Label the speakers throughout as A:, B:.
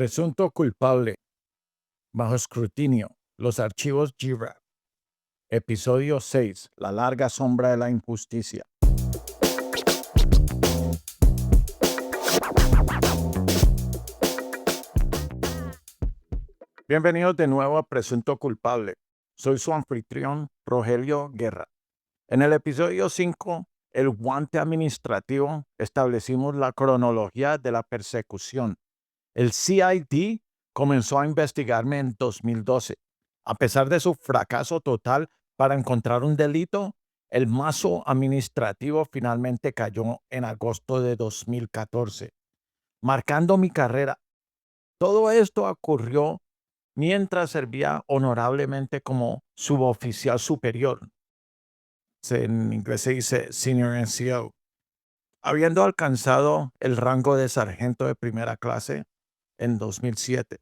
A: Presunto culpable. Bajo escrutinio. Los archivos GRAP. Episodio 6. La larga sombra de la injusticia. Bienvenidos de nuevo a Presunto Culpable. Soy su anfitrión, Rogelio Guerra. En el episodio 5, el guante administrativo, establecimos la cronología de la persecución. El CID comenzó a investigarme en 2012. A pesar de su fracaso total para encontrar un delito, el mazo administrativo finalmente cayó en agosto de 2014, marcando mi carrera. Todo esto ocurrió mientras servía honorablemente como suboficial superior. En inglés se dice Senior NCO. Habiendo alcanzado el rango de sargento de primera clase en 2007.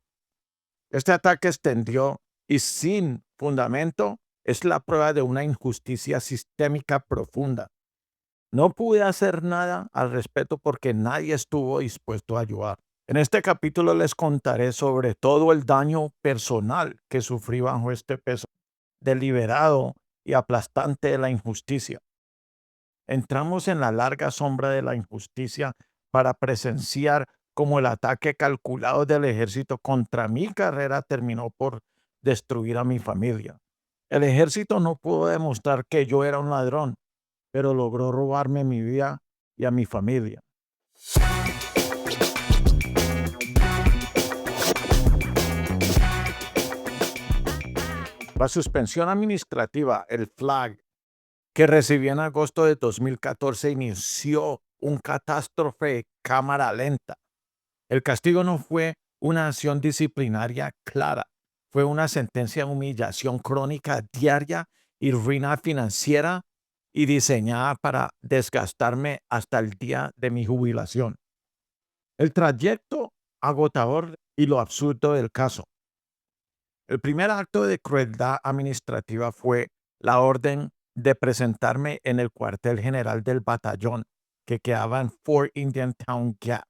A: Este ataque extendió y sin fundamento es la prueba de una injusticia sistémica profunda. No pude hacer nada al respecto porque nadie estuvo dispuesto a ayudar. En este capítulo les contaré sobre todo el daño personal que sufrí bajo este peso deliberado y aplastante de la injusticia. Entramos en la larga sombra de la injusticia para presenciar cómo el ataque calculado del ejército contra mi carrera terminó por destruir a mi familia. El ejército no pudo demostrar que yo era un ladrón, pero logró robarme mi vida y a mi familia. La suspensión administrativa, el FLAG, que recibí en agosto de 2014, inició un catástrofe de cámara lenta. El castigo no fue una acción disciplinaria clara, fue una sentencia de humillación crónica diaria y ruina financiera y diseñada para desgastarme hasta el día de mi jubilación. El trayecto agotador y lo absurdo del caso. El primer acto de crueldad administrativa fue la orden de presentarme en el cuartel general del batallón que quedaba en Fort Indian Town Gap.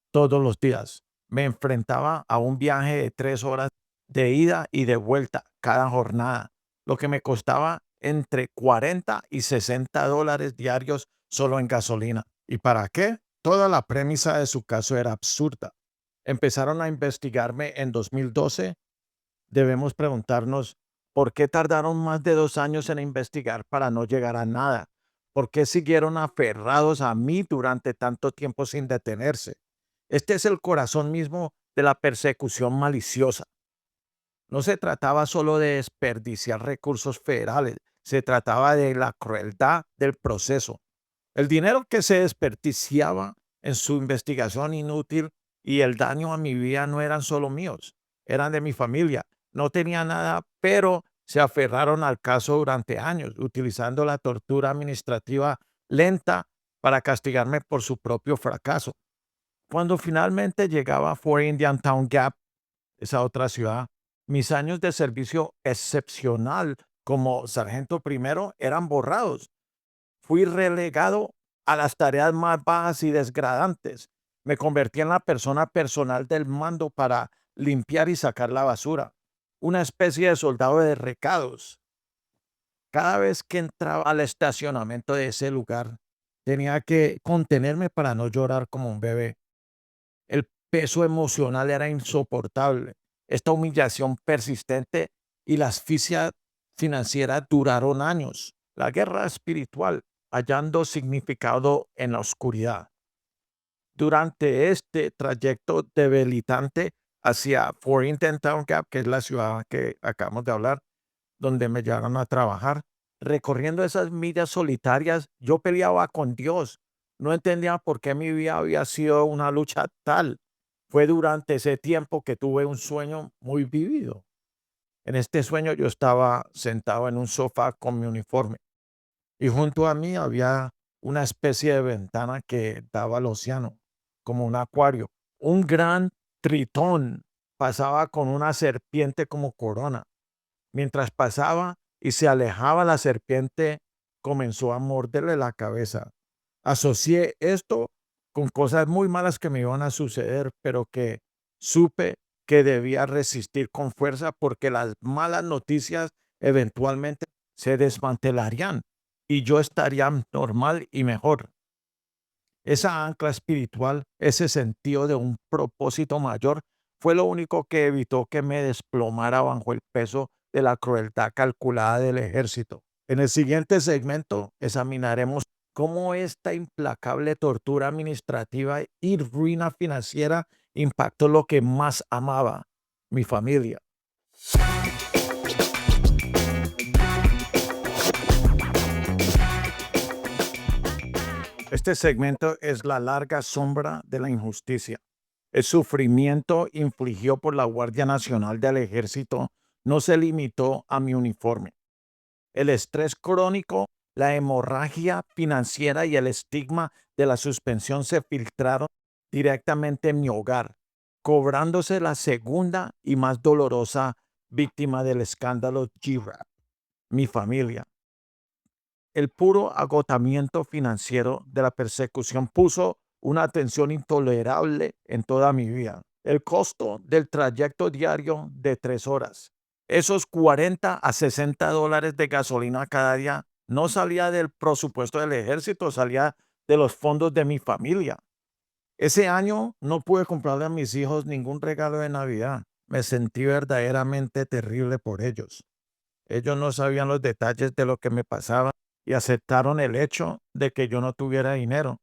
A: Todos los días me enfrentaba a un viaje de 3 horas de ida y de vuelta cada jornada, lo que me costaba entre 40 y 60 dólares diarios solo en gasolina. ¿Y para qué? Toda la premisa de su caso era absurda. Empezaron a investigarme en 2012. Debemos preguntarnos, ¿por qué tardaron más de 2 años en investigar para no llegar a nada? ¿Por qué siguieron aferrados a mí durante tanto tiempo sin detenerse? Este es el corazón mismo de la persecución maliciosa. No se trataba solo de desperdiciar recursos federales, se trataba de la crueldad del proceso. El dinero que se desperdiciaba en su investigación inútil y el daño a mi vida no eran solo míos, eran de mi familia. No tenía nada, pero se aferraron al caso durante años, utilizando la tortura administrativa lenta para castigarme por su propio fracaso. Cuando finalmente llegaba a Fort Indian Town Gap, esa otra ciudad, mis años de servicio excepcional como sargento primero eran borrados. Fui relegado a las tareas más bajas y desgradantes. Me convertí en la persona personal del mando para limpiar y sacar la basura. Una especie de soldado de recados. Cada vez que entraba al estacionamiento de ese lugar, tenía que contenerme para no llorar como un bebé. El peso emocional era insoportable. Esta humillación persistente y la asfixia financiera duraron años. La guerra espiritual hallando significado en la oscuridad. Durante este trayecto debilitante hacia Fort Indian Town Gap, que es la ciudad que acabamos de hablar, donde me llevaron a trabajar, recorriendo esas millas solitarias, yo peleaba con Dios. No entendía por qué mi vida había sido una lucha tal. Fue durante ese tiempo que tuve un sueño muy vivido. En este sueño yo estaba sentado en un sofá con mi uniforme y junto a mí había una especie de ventana que daba al océano, como un acuario. Un gran tritón pasaba con una serpiente como corona. Mientras pasaba y se alejaba la serpiente, comenzó a morderle la cabeza. Asocié esto con cosas muy malas que me iban a suceder, pero que Supe que debía resistir con fuerza porque las malas noticias eventualmente se desmantelarían y yo estaría normal y mejor. Esa ancla espiritual, ese sentido de un propósito mayor, fue lo único que evitó que me desplomara bajo el peso de la crueldad calculada del ejército. En el siguiente segmento examinaremos cómo esta implacable tortura administrativa y ruina financiera impactó lo que más amaba, mi familia. Este segmento es la larga sombra de la injusticia. El sufrimiento infligido por la Guardia Nacional del Ejército no se limitó a mi uniforme. El estrés crónico, la hemorragia financiera y el estigma de la suspensión se filtraron directamente en mi hogar, cobrándose la segunda y más dolorosa víctima del escándalo G-Rap, mi familia. El puro agotamiento financiero de la persecución puso una tensión intolerable en toda mi vida. El costo del trayecto diario de 3 horas, esos 40 a $60 de gasolina cada día, no salía del presupuesto del ejército, salía de los fondos de mi familia. Ese año no pude comprarle a mis hijos ningún regalo de Navidad. Me sentí verdaderamente terrible por ellos. Ellos no sabían los detalles de lo que me pasaba y aceptaron el hecho de que yo no tuviera dinero.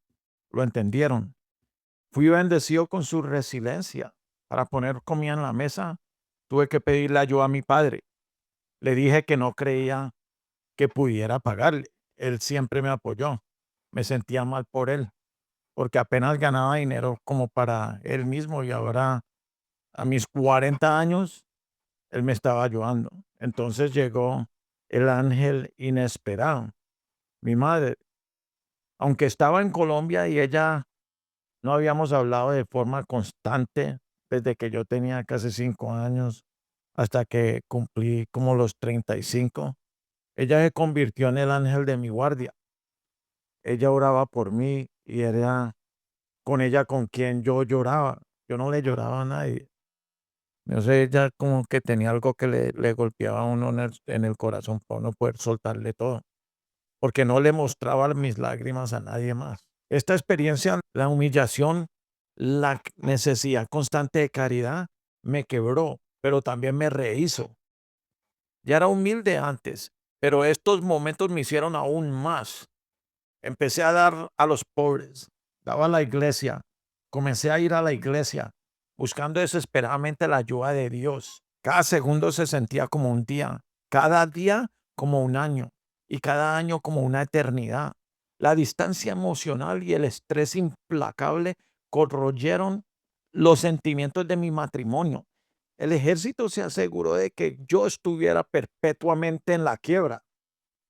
A: Lo entendieron. Fui bendecido con su resiliencia. Para poner comida en la mesa, tuve que pedirle ayuda a mi padre. Le dije que no creía que pudiera pagarle. Él siempre me apoyó. Me sentía mal por él, porque apenas ganaba dinero como para él mismo y ahora a mis 40 años, él me estaba ayudando. Entonces llegó el ángel inesperado, mi madre. Aunque estaba en Colombia y ella no habíamos hablado de forma constante desde que yo tenía casi 5 años hasta que cumplí como los 35. Ella se convirtió en el ángel de mi guardia. Ella oraba por mí y era con ella con quien yo lloraba. Yo no le lloraba a nadie. No sé, ella como que tenía algo que le golpeaba a uno en el corazón para uno poder soltarle todo, porque no le mostraba mis lágrimas a nadie más. Esta experiencia, la humillación, la necesidad constante de caridad, me quebró, pero también me rehizo. Ya era humilde antes, pero estos momentos me hicieron aún más. Empecé a dar a los pobres, daba a la iglesia, comencé a ir a la iglesia, buscando desesperadamente la ayuda de Dios. Cada segundo se sentía como un día, cada día como un año y cada año como una eternidad. La distancia emocional y el estrés implacable corroyeron los sentimientos de mi matrimonio. El ejército se aseguró de que yo estuviera perpetuamente en la quiebra,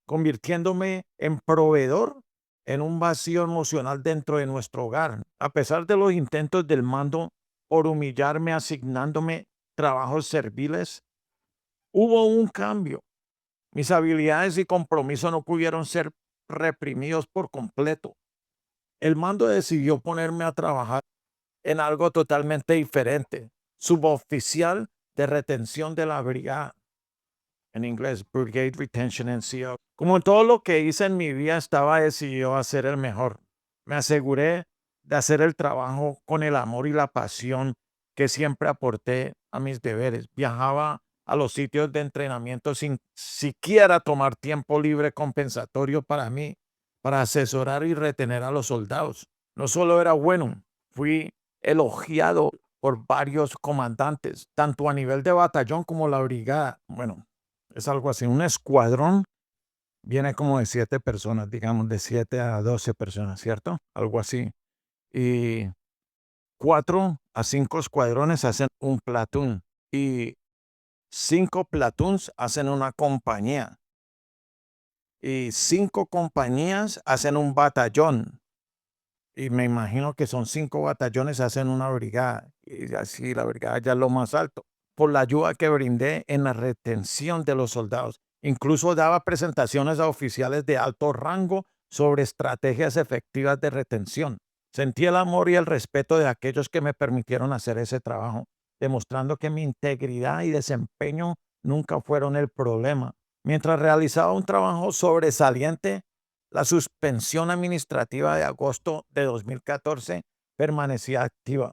A: convirtiéndome en proveedor en un vacío emocional dentro de nuestro hogar. A pesar de los intentos del mando por humillarme, asignándome trabajos serviles, hubo un cambio. Mis habilidades y compromiso no pudieron ser reprimidos por completo. El mando decidió ponerme a trabajar en algo totalmente diferente, suboficial de retención de la brigada, en inglés, Brigade Retention NCO. Como en todo lo que hice en mi vida, estaba decidido a ser el mejor. Me aseguré de hacer el trabajo con el amor y la pasión que siempre aporté a mis deberes. Viajaba a los sitios de entrenamiento sin siquiera tomar tiempo libre compensatorio para mí, para asesorar y retener a los soldados. No solo era bueno, fui elogiado por varios comandantes, tanto a nivel de batallón como la brigada. Bueno, es algo así. Un escuadrón viene como de 7 personas, digamos, de 7 a 12 personas, ¿cierto? Algo así. Y 4 a 5 escuadrones hacen un platoon y 5 platoons hacen una compañía y 5 compañías hacen un batallón. Y me imagino que son 5 batallones hacen una brigada. Y así la brigada ya es lo más alto. Por la ayuda que brindé en la retención de los soldados. Incluso daba presentaciones a oficiales de alto rango sobre estrategias efectivas de retención. Sentí el amor y el respeto de aquellos que me permitieron hacer ese trabajo. demostrando que mi integridad y desempeño nunca fueron el problema. Mientras realizaba un trabajo sobresaliente, la suspensión administrativa de agosto de 2014 permanecía activa,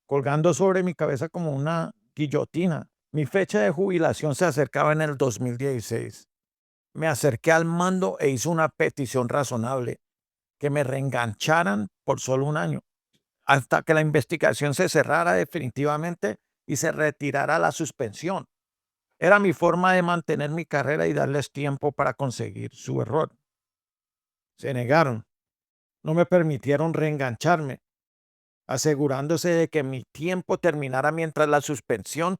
A: colgando sobre mi cabeza como una guillotina. Mi fecha de jubilación se acercaba en el 2016. Me acerqué al mando e hice una petición razonable, que me reengancharan por solo un año, hasta que la investigación se cerrara definitivamente y se retirara la suspensión. Era mi forma de mantener mi carrera y darles tiempo para conseguir su error. Se negaron, no me permitieron reengancharme, asegurándose de que mi tiempo terminara mientras la suspensión,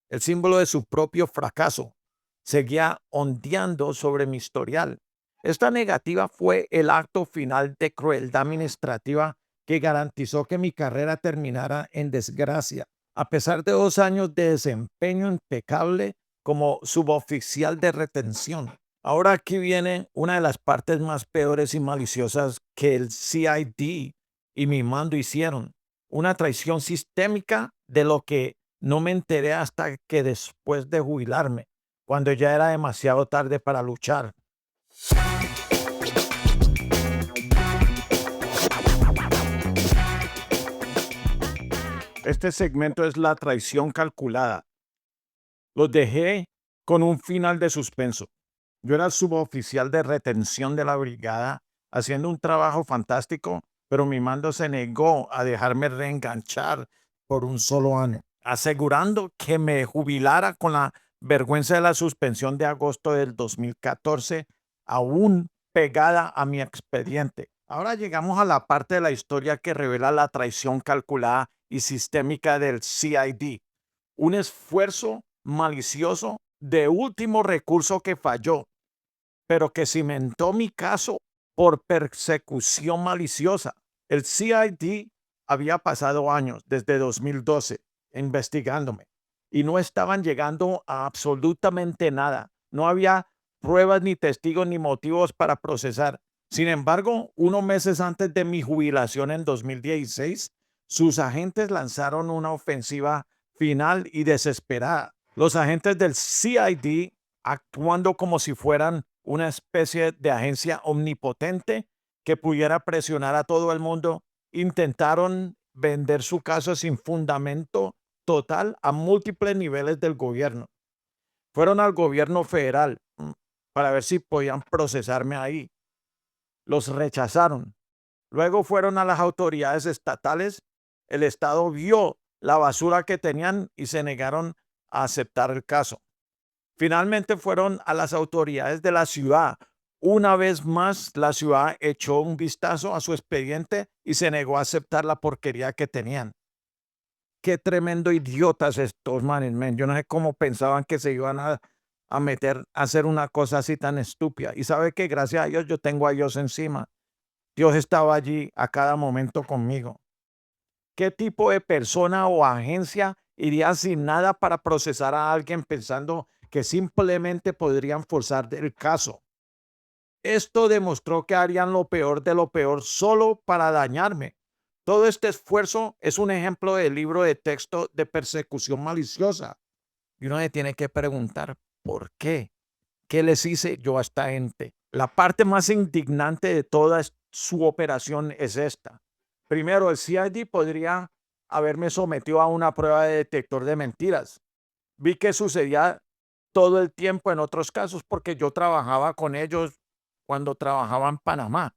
A: el símbolo de su propio fracaso, seguía ondeando sobre mi historial. Esta negativa fue el acto final de crueldad administrativa que garantizó que mi carrera terminara en desgracia. A pesar de 2 años de desempeño impecable como suboficial de retención. Ahora aquí viene una de las partes más peores y maliciosas que el CID y mi mando hicieron. Una traición sistémica de lo que no me enteré hasta que después de jubilarme, cuando ya era demasiado tarde para luchar. Este segmento es la traición calculada. Los dejé con un final de suspenso. Yo era suboficial de retención de la brigada, haciendo un trabajo fantástico, pero mi mando se negó a dejarme reenganchar por un solo año, asegurando que me jubilara con la vergüenza de la suspensión de agosto del 2014 aún pegada a mi expediente. Ahora llegamos a la parte de la historia que revela la traición calculada y sistémica del CID, un esfuerzo malicioso de último recurso que falló, pero que cimentó mi caso por persecución maliciosa. El CID había pasado años, desde 2012, investigándome y no estaban llegando a absolutamente nada. No había pruebas, ni testigos, ni motivos para procesar. Sin embargo, unos meses antes de mi jubilación en 2016, sus agentes lanzaron una ofensiva final y desesperada. Los agentes del CID, actuando como si fueran una especie de agencia omnipotente que pudiera presionar a todo el mundo, intentaron vender su caso sin fundamento total a múltiples niveles del gobierno. Fueron al gobierno federal para ver si podían procesarme ahí. Los rechazaron. Luego fueron a las autoridades estatales. El Estado vio la basura que tenían y se negaron a aceptar el caso. Finalmente fueron a las autoridades de la ciudad. Una vez más, la ciudad echó un vistazo a su expediente y se negó a aceptar la porquería que tenían. Qué tremendo idiotas estos manes, men. Yo no sé cómo pensaban que se iban a meter a hacer una cosa así tan estúpida. Y sabe que gracias a Dios yo tengo a Dios encima. Dios estaba allí a cada momento conmigo. ¿Qué tipo de persona o agencia iría sin nada para procesar a alguien pensando que simplemente podrían forzar el caso? Esto demostró que harían lo peor de lo peor solo para dañarme. Todo este esfuerzo es un ejemplo del libro de texto de persecución maliciosa. Y uno se tiene que preguntar, ¿por qué? ¿Qué les hice yo a esta gente? La parte más indignante de toda su operación es esta. Primero, el CID podría haberme sometido a una prueba de detector de mentiras. Vi que sucedía todo el tiempo en otros casos porque yo trabajaba con ellos cuando trabajaba en Panamá.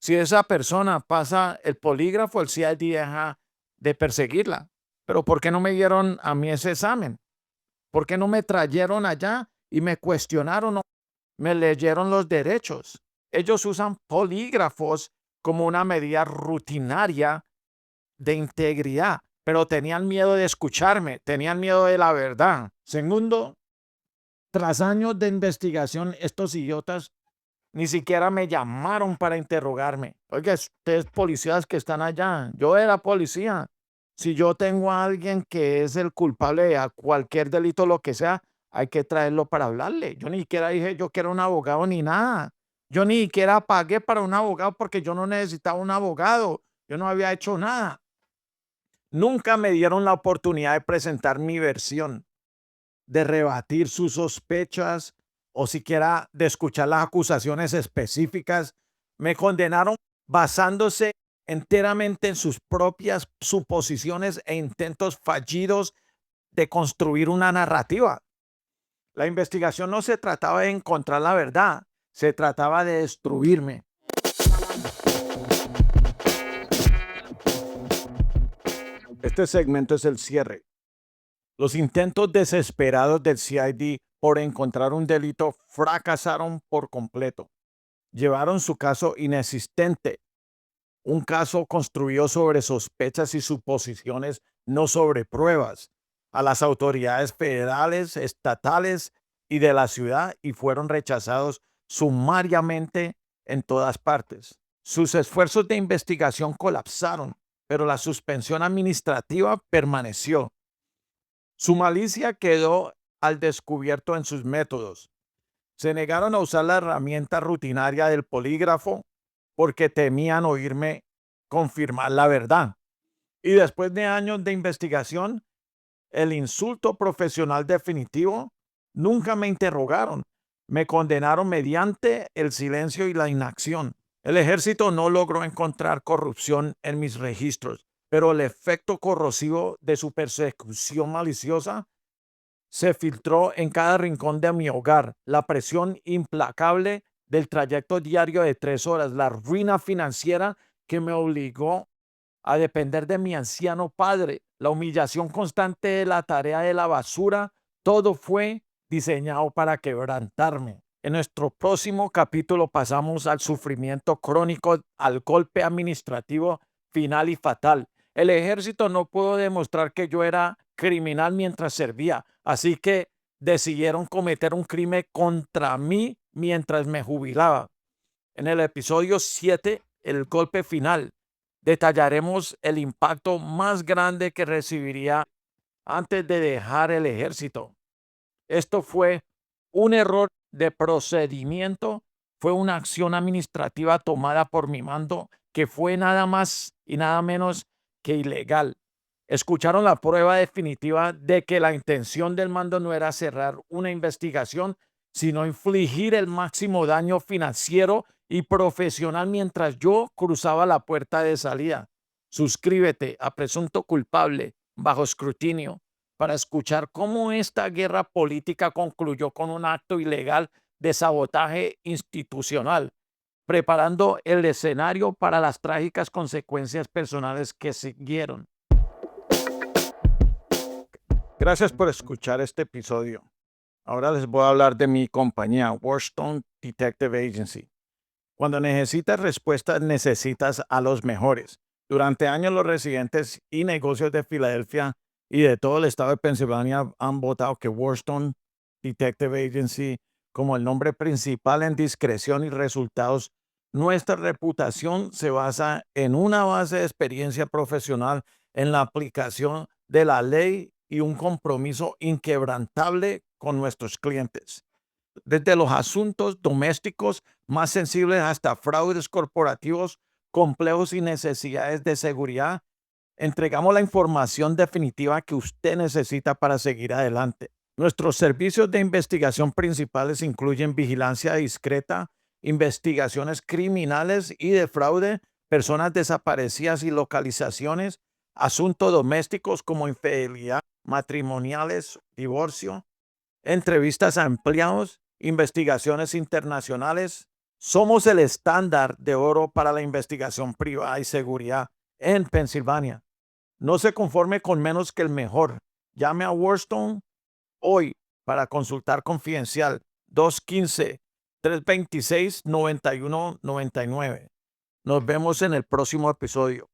A: Si esa persona pasa el polígrafo, el CID deja de perseguirla. Pero ¿por qué no me dieron a mí ese examen? ¿Por qué no me trajeron allá y me cuestionaron, me leyeron los derechos? Ellos usan polígrafos como una medida rutinaria de integridad, pero tenían miedo de escucharme, tenían miedo de la verdad. Segundo, tras años de investigación, estos idiotas ni siquiera me llamaron para interrogarme. Oiga, ustedes policías que están allá, yo era policía. Si yo tengo a alguien que es el culpable de cualquier delito, lo que sea, hay que traerlo para hablarle. Yo ni siquiera dije yo que era un abogado ni nada. Yo ni siquiera pagué para un abogado porque yo no necesitaba un abogado. Yo no había hecho nada. Nunca me dieron la oportunidad de presentar mi versión, de rebatir sus sospechas o siquiera de escuchar las acusaciones específicas. Me condenaron basándose enteramente en sus propias suposiciones e intentos fallidos de construir una narrativa. La investigación no se trataba de encontrar la verdad, se trataba de destruirme. Este segmento es el cierre. Los intentos desesperados del CID por encontrar un delito fracasaron por completo. Llevaron su caso inexistente, un caso construido sobre sospechas y suposiciones, no sobre pruebas, a las autoridades federales, estatales y de la ciudad, y fueron rechazados sumariamente en todas partes. Sus esfuerzos de investigación colapsaron, pero la suspensión administrativa permaneció. Su malicia quedó al descubierto en sus métodos. Se negaron a usar la herramienta rutinaria del polígrafo porque temían oírme confirmar la verdad. Y después de años de investigación, el insulto profesional definitivo, nunca me interrogaron. Me condenaron mediante el silencio y la inacción. El ejército no logró encontrar corrupción en mis registros, pero el efecto corrosivo de su persecución maliciosa se filtró en cada rincón de mi hogar. La presión implacable del trayecto diario de 3 horas, la ruina financiera que me obligó a depender de mi anciano padre, la humillación constante de la tarea de la basura, todo fue diseñado para quebrantarme. En nuestro próximo capítulo pasamos al sufrimiento crónico, al golpe administrativo final y fatal. El ejército no pudo demostrar que yo era criminal mientras servía, así que decidieron cometer un crimen contra mí mientras me jubilaba. En el episodio 7, el golpe final, detallaremos el impacto más grande que recibiría antes de dejar el ejército. Esto fue un error de procedimiento, fue una acción administrativa tomada por mi mando que fue nada más y nada menos que ilegal. Escucharon la prueba definitiva de que la intención del mando no era cerrar una investigación, sino infligir el máximo daño financiero y profesional mientras yo cruzaba la puerta de salida. Suscríbete a Presunto Culpable bajo escrutinio para escuchar cómo esta guerra política concluyó con un acto ilegal de sabotaje institucional, preparando el escenario para las trágicas consecuencias personales que siguieron. Gracias por escuchar este episodio. Ahora les voy a hablar de mi compañía, Warstone Detective Agency. Cuando necesitas respuestas, necesitas a los mejores. Durante años, los residentes y negocios de Filadelfia y de todo el estado de Pensilvania han votado que Warstone Detective Agency, como el nombre principal en discreción y resultados, nuestra reputación se basa en una base de experiencia profesional en la aplicación de la ley y un compromiso inquebrantable con nuestros clientes. Desde los asuntos domésticos más sensibles hasta fraudes corporativos complejos y necesidades de seguridad, entregamos la información definitiva que usted necesita para seguir adelante. Nuestros servicios de investigación principales incluyen vigilancia discreta, investigaciones criminales y de fraude, personas desaparecidas y localizaciones, asuntos domésticos como infidelidad, matrimoniales, divorcio, entrevistas a empleados, investigaciones internacionales. Somos el estándar de oro para la investigación privada y seguridad en Pensilvania. No se conforme con menos que el mejor. Llame a Warstone hoy para consultar confidencial 215-326-9199. Nos vemos en el próximo episodio.